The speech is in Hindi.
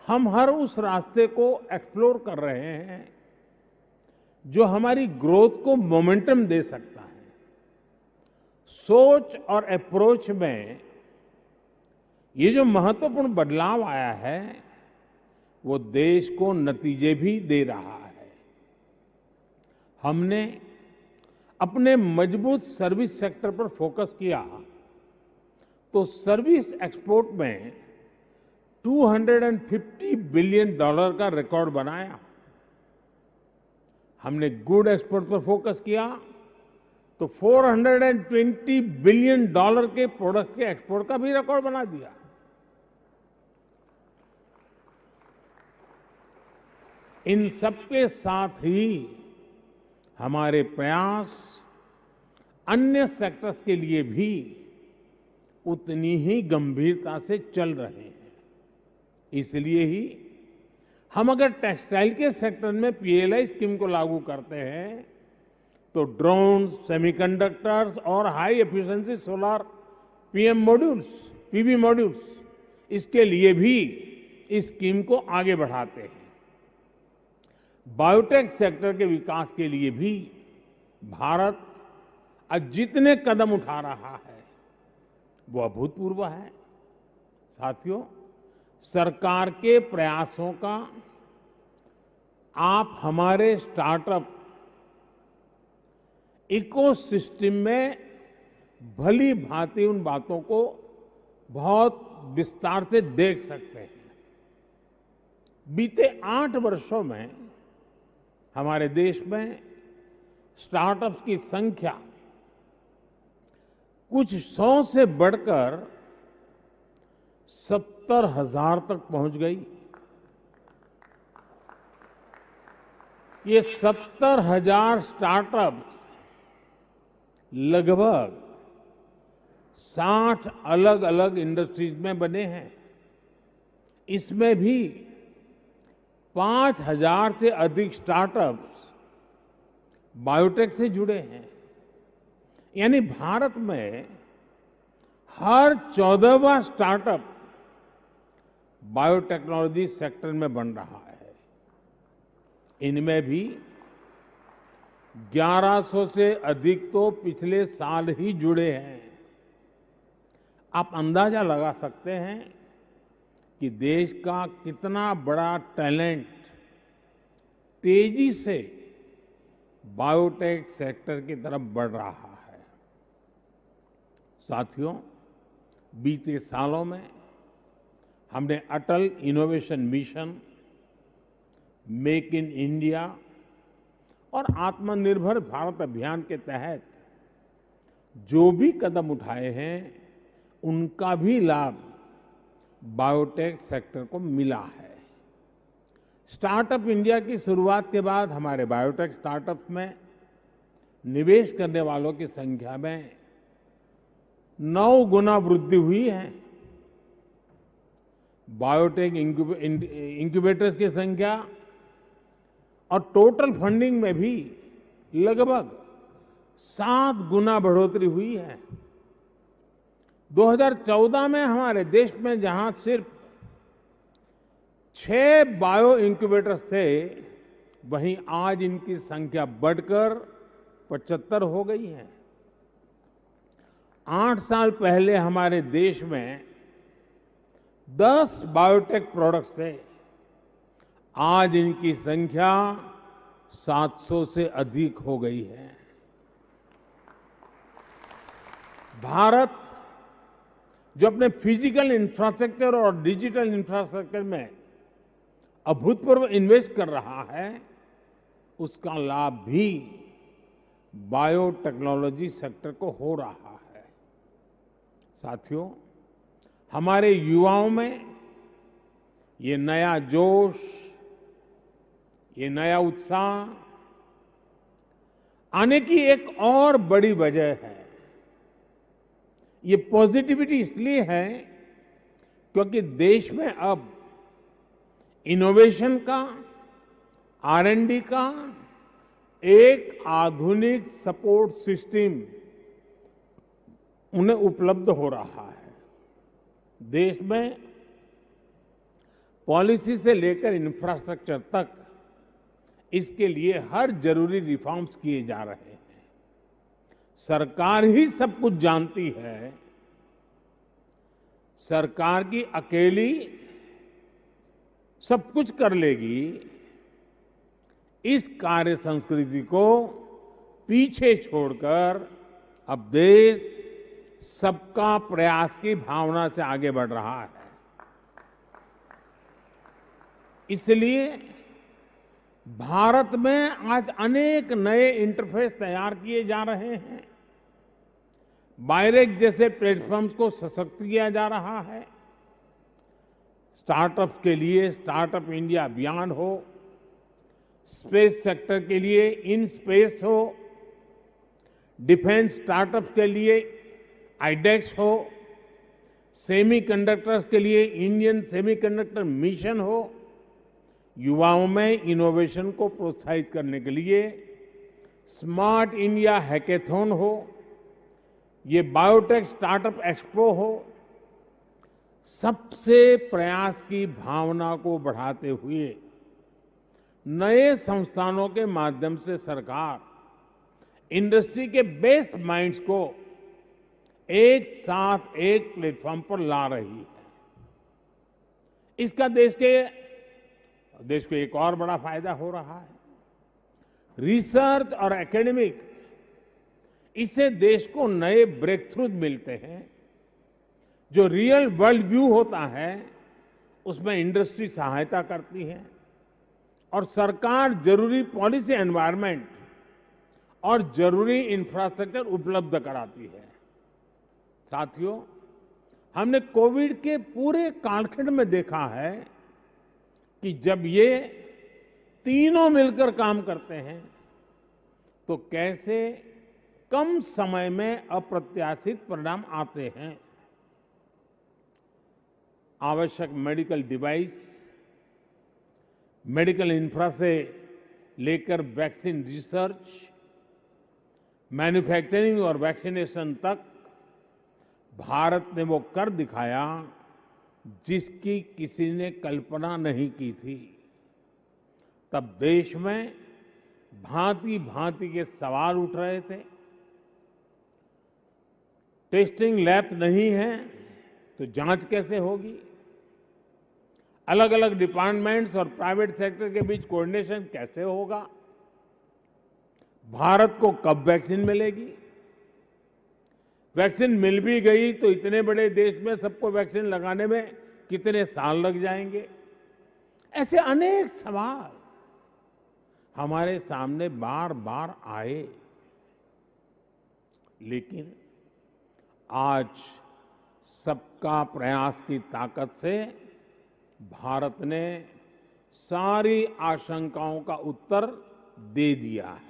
हम हर उस रास्ते को एक्सप्लोर कर रहे हैं जो हमारी ग्रोथ को मोमेंटम दे सकता है। सोच और अप्रोच में ये जो महत्वपूर्ण बदलाव आया है वो देश को नतीजे भी दे रहा है। हमने अपने मजबूत सर्विस सेक्टर पर फोकस किया तो सर्विस एक्सपोर्ट में $250 बिलियन का रिकॉर्ड बनाया। हमने गुड एक्सपोर्ट पर फोकस किया तो $420 बिलियन के प्रोडक्ट के एक्सपोर्ट का भी रिकॉर्ड बना दिया। इन सबके साथ ही हमारे प्रयास अन्य सेक्टर्स के लिए भी उतनी ही गंभीरता से चल रहे हैं। इसलिए ही हम अगर टेक्सटाइल के सेक्टर में पीएलआई स्कीम को लागू करते हैं तो ड्रोन, सेमीकंडक्टर्स और high efficiency solar PV modules इसके लिए भी इस स्कीम को आगे बढ़ाते हैं। बायोटेक सेक्टर के विकास के लिए भी भारत आज जितने कदम उठा रहा है वो अभूतपूर्व है। साथियों, सरकार के प्रयासों का आप हमारे स्टार्टअप इकोसिस्टम में भली भांति उन बातों को बहुत विस्तार से देख सकते हैं। बीते 8 वर्षों में हमारे देश में स्टार्टअप्स की संख्या कुछ 100 से बढ़कर 70,000 तक पहुंच गई। ये 70,000 स्टार्टअप्स लगभग 60 अलग अलग इंडस्ट्रीज में बने हैं। इसमें भी 5,000 से अधिक स्टार्टअप्स बायोटेक से जुड़े हैं। यानी भारत में हर 14वां स्टार्टअप बायोटेक्नोलॉजी सेक्टर में बन रहा है। इनमें भी 1100 से अधिक तो पिछले साल ही जुड़े हैं। आप अंदाजा लगा सकते हैं कि देश का कितना बड़ा टैलेंट तेजी से बायोटेक सेक्टर की तरफ बढ़ रहा है। साथियों, बीते सालों में हमने Atal innovation mission, make in India और आत्मनिर्भर भारत अभियान के तहत जो भी कदम उठाए हैं उनका भी लाभ बायोटेक सेक्टर को मिला है। स्टार्टअप इंडिया की शुरुआत के बाद हमारे बायोटेक स्टार्टअप्स में निवेश करने वालों की संख्या में 9 गुना वृद्धि हुई है। बायोटेक इंक्यूबेटर्स की संख्या और टोटल फंडिंग में भी लगभग 7 गुना बढ़ोतरी हुई है। 2014 में हमारे देश में जहां सिर्फ 6 बायो इंक्यूबेटर्स थे, वहीं आज इनकी संख्या बढ़कर 75 हो गई है। 8 साल पहले हमारे देश में 10 बायोटेक प्रोडक्ट्स थे। आज इनकी संख्या 700 से अधिक हो गई है। भारत जो अपने फिजिकल इंफ्रास्ट्रक्चर और डिजिटल इंफ्रास्ट्रक्चर में अभूतपूर्व इन्वेस्ट कर रहा है, उसका लाभ भी बायोटेक्नोलॉजी सेक्टर को हो रहा है। साथियों, हमारे युवाओं में ये नया जोश, ये नया उत्साह आने की एक और बड़ी वजह है। ये पॉजिटिविटी इसलिए है क्योंकि देश में अब इनोवेशन का, R&D का एक आधुनिक सपोर्ट सिस्टम उन्हें उपलब्ध हो रहा है। देश में पॉलिसी से लेकर इंफ्रास्ट्रक्चर तक इसके लिए हर जरूरी रिफॉर्म्स किए जा रहे हैं। सरकार ही सब कुछ जानती है। सरकार की अकेली सब कुछ कर लेगी, इस कार्य संस्कृति को पीछे छोड़कर अब देश सबका प्रयास की भावना से आगे बढ़ रहा है। इसलिए भारत में आज अनेक नए इंटरफेस तैयार किए जा रहे हैं। बायरेक जैसे प्लेटफॉर्म्स को सशक्त किया जा रहा है। स्टार्टअप्स के लिए स्टार्टअप इंडिया अभियान हो, स्पेस सेक्टर के लिए इन स्पेस हो, डिफेंस स्टार्टअप्स के लिए आईडेक्स हो, सेमीकंडक्टर्स के लिए इंडियन सेमीकंडक्टर मिशन हो, युवाओं में इनोवेशन को प्रोत्साहित करने के लिए स्मार्ट इंडिया हैकेथॉन हो, ये बायोटेक स्टार्टअप एक्सपो हो, सबसे प्रयास की भावना को बढ़ाते हुए नए संस्थानों के माध्यम से सरकार इंडस्ट्री के बेस्ट माइंड्स को एक साथ एक प्लेटफॉर्म पर ला रही है। इसका देश को एक और बड़ा फायदा हो रहा है। रिसर्च और एकेडमिक, इससे देश को नए ब्रेक थ्रू मिलते हैं। जो रियल वर्ल्ड व्यू होता है उसमें इंडस्ट्री सहायता करती है और सरकार जरूरी पॉलिसी एनवायरनमेंट और जरूरी इंफ्रास्ट्रक्चर उपलब्ध कराती है। साथियों, हमने कोविड के पूरे कालखंड में देखा है कि जब ये तीनों मिलकर काम करते हैं तो कैसे कम समय में अप्रत्याशित परिणाम आते हैं। आवश्यक मेडिकल डिवाइस, मेडिकल इंफ्रा से लेकर वैक्सीन रिसर्च, मैन्युफैक्चरिंग और वैक्सीनेशन तक भारत ने वो कर दिखाया जिसकी किसी ने कल्पना नहीं की थी। तब देश में भांति भांति के सवाल उठ रहे थे। टेस्टिंग लैब नहीं है तो जांच कैसे होगी? अलग अलग डिपार्टमेंट्स और प्राइवेट सेक्टर के बीच कोऑर्डिनेशन कैसे होगा? भारत को कब वैक्सीन मिलेगी? वैक्सीन मिल भी गई तो इतने बड़े देश में सबको वैक्सीन लगाने में कितने साल लग जाएंगे? ऐसे अनेक सवाल हमारे सामने बार बार आए। लेकिन आज सबका प्रयास की ताकत से भारत ने सारी आशंकाओं का उत्तर दे दिया है।